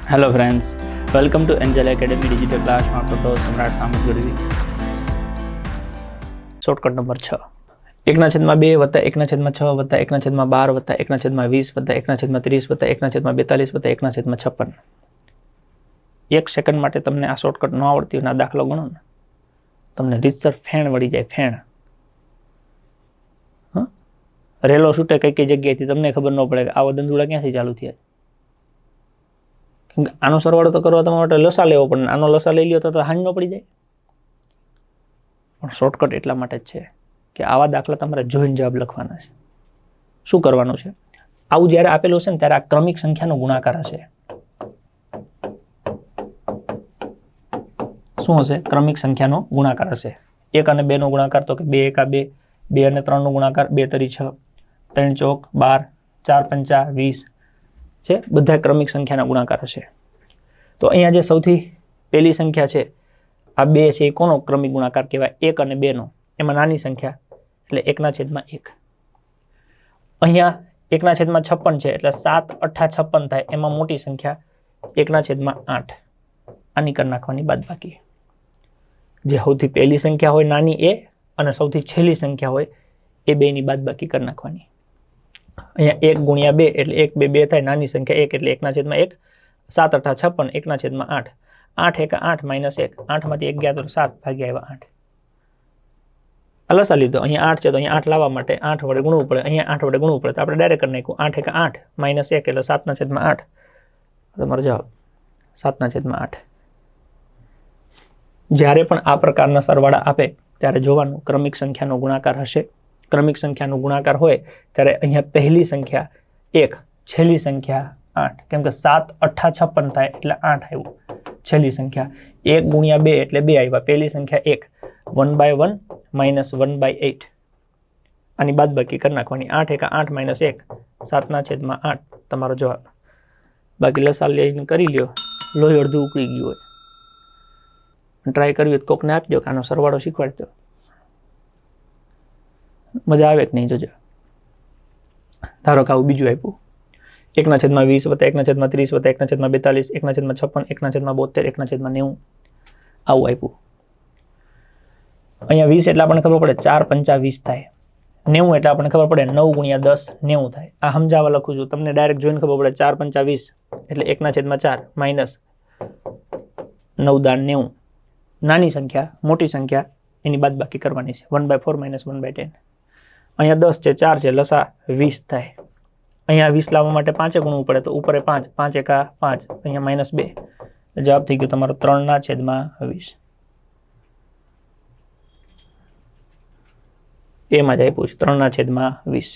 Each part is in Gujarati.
Hello friends, welcome to Angel academy digital ક્લાસમાં આપણો તો સમ્રાટ સામત ગઢવી. શોર્ટકટ નંબર 6, 1/2 વત્તા 1/6 વત્તા 1/12 વત્તા 1/20 વત્તા 1/30 વત્તા 1/42 વત્તા 1/56. એક સેકન્ડ માટે તમને આ શોર્ટકટ ન આવડતી હોય, આ દાખલો ગણો ને, તમને રીતસર ફેણ વળી જાય. ફેણ રેલો છૂટે કઈ કઈ જગ્યાએથી તમને ખબર ન પડે કે આવો દંદુડા ક્યાંથી ચાલુ થયા. આનો સરવાળો તો કરવા તમારા માટે લસા લેવો પડે, આનો લસા લઈ લ્યો તો હાંજ ન પડી જાય. પણ શોર્ટકટ એટલા માટે જ છે કે આવા દાખલા તમારે જોઈને જવાબ લખવાના છે. શું કરવાનું છે? આવું જ્યારે આપેલું હશે ને ત્યારે આ ક્રમિક સંખ્યાનો ગુણાકાર હશે. શું હશે? ક્રમિક સંખ્યાનો ગુણાકાર હશે. 1 અને 2 નો ગુણાકાર તો કે 2 × 2, 2 અને 3 નો ગુણાકાર 2 × 6, 3 × 4 12, 4 × 5 20 છે. બધા ક્રમિક સંખ્યાના ગુણાકાર હશે. તો અહીંયા જે સૌથી પહેલી સંખ્યા છે આ 2 છે, એ કોનો ક્રમિક ગુણાકાર કહેવાય? 1 અને 2 નો. એમાં નાની સંખ્યા એટલે 1/1. અહીંયા 1/56 છે એટલે 7 × 8 = 56 થાય. એમાં મોટી સંખ્યા 1/8. આની કરી નાખવાની બાદબાકી. જે સૌથી પહેલી સંખ્યા હોય નાની એ અને સૌથી છેલ્લી સંખ્યા હોય એ બેની બાદબાકી કરી નાખવાની. અહીંયા 1 × 2 એટલે 1 2 2 થાય. નાની સંખ્યા 1 એટલે 1/1. 7 × 8 = 56, 1/8. 8 × 8 - 1. 8 માંથી 1 ગયા તો 7 ભાગ્યા 8. આ લસા લીધો. અહીંયા 8 છે તો અહીંયા 8 લાવવા માટે 8 વડે ગુણવું પડે. અહીંયા 8 વડે ગુણવું પડે તો આપણે ડાયરેક્ટ કરી નાખ્યું. 8 × 8 - 1 એટલે 7/8. તમારો જવાબ 7/8. જ્યારે પણ આ પ્રકારના સરવાળા આપે ત્યારે જોવાનું ક્રમિક સંખ્યાનો ગુણાકાર હશે. ક્રમિક સંખ્યાનો ગુણાકાર હોય ત્યારે અહીંયા પહેલી સંખ્યા 1, છેલ્લી સંખ્યા 8. કેમ કે 7 × 8 = 56 થાય એટલે 8 આવ્યું. છેલ્લી સંખ્યા 1 × 2 એટલે 2 આવ્યા. પહેલી સંખ્યા 1, 1/1 - 1/8. આની બાદબાકી કરી નાખવાની. 8 × 8 - 1, 7/8 તમારો જવાબ. બાકી લસા લઈને કરી લ્યો. લોહી અડધું ઉકળી ગયું હોય. ટ્રાય કરવી તો કોકને આપજો કે આનો સરવાળો શીખવાડજો. મજા આવે કે નહીં જોજો. ધારો કે આવું બીજું આપ્યું 1/20 વત્તા 1/30 વત્તા 1/42, 1/56, 1/72, 1/90. આવું આપ્યું. અહીંયા 20 એટલે આપણને ખબર પડે 4 × 5 = 20 થાય. 90 એટલે આપણને ખબર પડે 9 × 10 = 90 થાય. આ સમજાવવા લખું છું. તમને ડાયરેક્ટ જોઈને ખબર પડે 4 × 5 = 20 એટલે 1/4 માઇનસ 9 × 90. નાની સંખ્યા મોટી સંખ્યા એની બાદબાકી કરવાની છે. 1/4 - 1/10. અહીંયા 10 છે, 4 છે, લસા 20 થાય. અહીંયા 20 લાવવા માટે 5 ગુણવું પડે તો ઉપર 5, 5 × 5, અહીંયા -2. જવાબ થઈ ગયો તમારો 3/20. એમાં જ આપ્યું છે 3/20.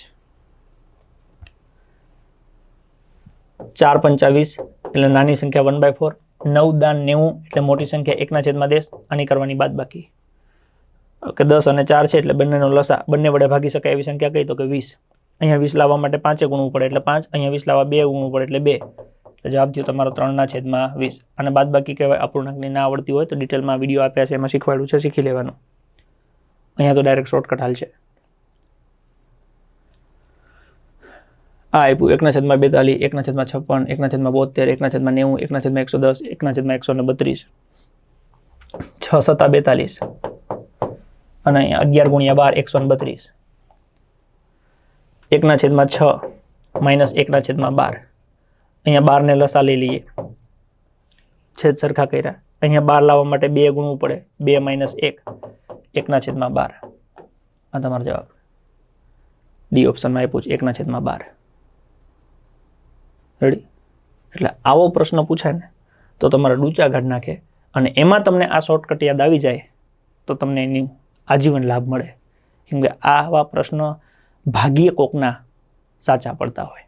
4 × 5 = 20 એટલે નાની સંખ્યા 1/4. 9 × 90 એટલે મોટી સંખ્યા 1/10. આની કરવાની બાદબાકી. કે 10 અને 4 છે એટલે બંનેનો લસા બંને વડે ભાગી શકાય એવી સંખ્યા કઈ તો કે 20. અહીંયા 20 લાવવા માટે 5 ગુણવું પડે એટલે 5, અહીંયા 20 લાવવા 2 ગુણવું પડે એટલે 2. એટલે જવાબ થયો તમારો 3/20. અને બાદબાકી કહેવાય. અપૂર્ણાંકની ના આવડતી હોય તો ડિટેલમાં વિડીયો આપ્યા છે, એમાં શીખવાડ્યું છે, શીખી લેવાનું. અહીંયા તો ડાયરેક્ટ શોર્ટકટ હાલ છે. આ આપ્યું 1/42, 1/56, 1/72, 1/90, 1/110, 1/132. 6 × 7 = 42. અને અહીંયા 11 × 12 1/6 - 1/12. અહીંયા 12 ને લસા લઈ લઈએ. છેદ સરખા કર્યા. અહીંયા 12 લાવવા માટે 2 ગુણવું પડે. 2 - 1, 1/12. આ તમારો જવાબ. ડી ઓપ્શનમાં આપ્યું છે 1/12. રેડી? એટલે આવો પ્રશ્ન પૂછાય ને તો તમારે ડૂચા કાઢ નાખે અને એમાં તમને આ શોર્ટકટ યાદ આવી જાય તો તમને એની આજીવન લાભ મળે. કેમ કે આવા પ્રશ્ન ભાગ્યે કોકના સાચા પડતા હોય.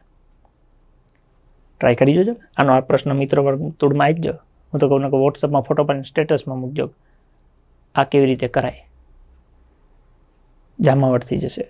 ટ્રાય કરી જોજો. આનો આ પ્રશ્ન મિત્ર વર્તુળમાં આવી જ. હું તો કહું કે વોટ્સઅપમાં ફોટો પાડીને સ્ટેટસમાં મૂકજો. આ કેવી રીતે કરાય, જામાવટ થઈ જશે.